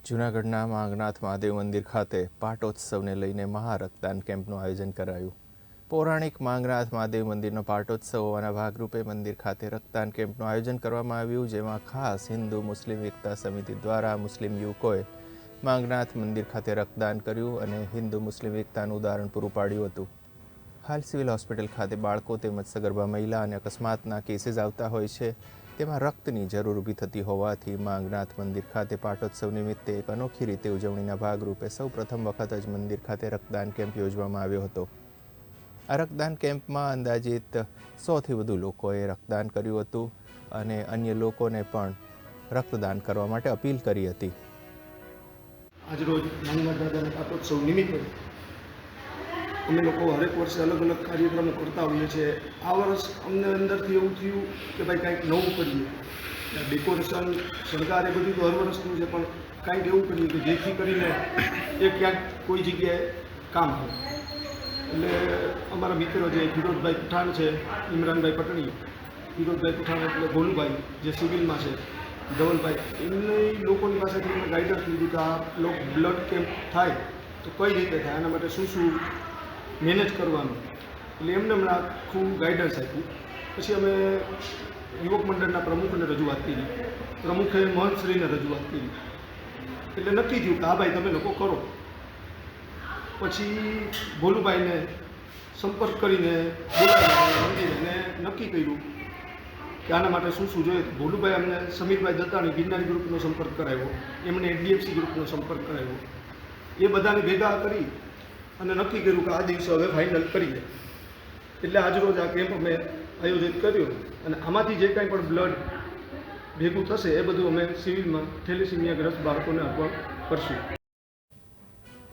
જૂનાગઢના માંગનાથ મહાદેવ મંદિર ખાતે પાટોત્સવને લઈને મહારક્તદાન કેમ્પનું આયોજન કરાયું. પૌરાણિક માંગનાથ મહાદેવ મંદિરનો પાટોત્સવ હોવાના ભાગરૂપે મંદિર ખાતે રક્તદાન કેમ્પનું આયોજન કરવામાં આવ્યું, જેમાં ખાસ હિન્દુ મુસ્લિમ એકતા સમિતિ દ્વારા મુસ્લિમ યુવકોએ માંગનાથ મંદિર ખાતે રક્તદાન કર્યું અને હિન્દુ મુસ્લિમ એકતાનું ઉદાહરણ પૂરું પાડ્યું હતું. હાલ સિવિલ હોસ્પિટલ ખાતે બાળકો તેમજ સગર્ભા મહિલા અને અકસ્માતના કેસીસ આવતા હોય છે, તેમાં રક્તની જરૂર ઊભી થતી હોવાથી માંગનાથ મંદિર ખાતે પાટોત્સવ નિમિત્તે એક અનોખી રીતે ઉજવણીના ભાગરૂપે સૌ પ્રથમ વખત જ મંદિર ખાતે રક્તદાન કેમ્પ યોજવામાં આવ્યો હતો. આ રક્તદાન કેમ્પમાં અંદાજિત 100થી વધુ લોકોએ રક્તદાન કર્યું હતું અને અન્ય લોકોને પણ રક્તદાન કરવા માટે અપીલ કરી હતી. આજરોજ માંગનાથ દાદાના પાટોત્સવ નિમિત્તે અમે લોકો હરેક વર્ષે અલગ અલગ કાર્યક્રમો કરતા હોઈએ છીએ. આ વર્ષ અમને અંદરથી એવું થયું કે ભાઈ કંઈક નવું કરીએ. ડેકોરેશન શણગાર એ બધું તો હર વર્ષનું છે, પણ કંઈક એવું કરીએ કે જેથી કરીને એ ક્યાંક કોઈ જગ્યાએ કામ આવે. એટલે અમારા મિત્રો જે ફિરોઝભાઈ પઠાણ છે, ઇમરાનભાઈ પટણી, ફિરોઝભાઈ પઠાણ એટલે ગોલુભાઈ જે સિવિલમાં છે, ધવલભાઈ, એમને લોકોની પાસેથી અમે ગાઈડન્સ લીધું કે આ બ્લડ કેમ્પ થાય તો કઈ રીતે થાય, આના માટે શું શું મેનેજ કરવાનું. એટલે એમને હમણાં આખું ગાઈડન્સ આપ્યું. પછી અમે યુવક મંડળના પ્રમુખને રજૂઆત કરી, પ્રમુખે મહંતશ્રીને રજૂઆત કરી. એટલે નક્કી થયું કે હા ભાઈ તમે લોકો કરો. પછી ભોલુભાઈને સંપર્ક કરીને બોલાવ્યા મંદિરે અને નક્કી કર્યું કે આના માટે શું શું જોઈએ. ભોલુભાઈ અમને સમીરભાઈ દત્તાણી ગિરનારી ગ્રુપનો સંપર્ક કરાવ્યો, એમણે HDFC ગ્રુપનો સંપર્ક કરાવ્યો. એ બધાને ભેગા કરી અને નક્કી કર્યું કે આ દિવસે હવે ફાઇનલ કરીએ. એટલે આજરોજ આ કેમ્પ અમે આયોજિત કર્યો અને આમાંથી જે કાંઈ પણ બ્લડ ભેગું થશે એ બધું અમે સિવિલમાં થેલેસીમિયાગ્રસ્ત બાળકોને અર્પણ કરશું.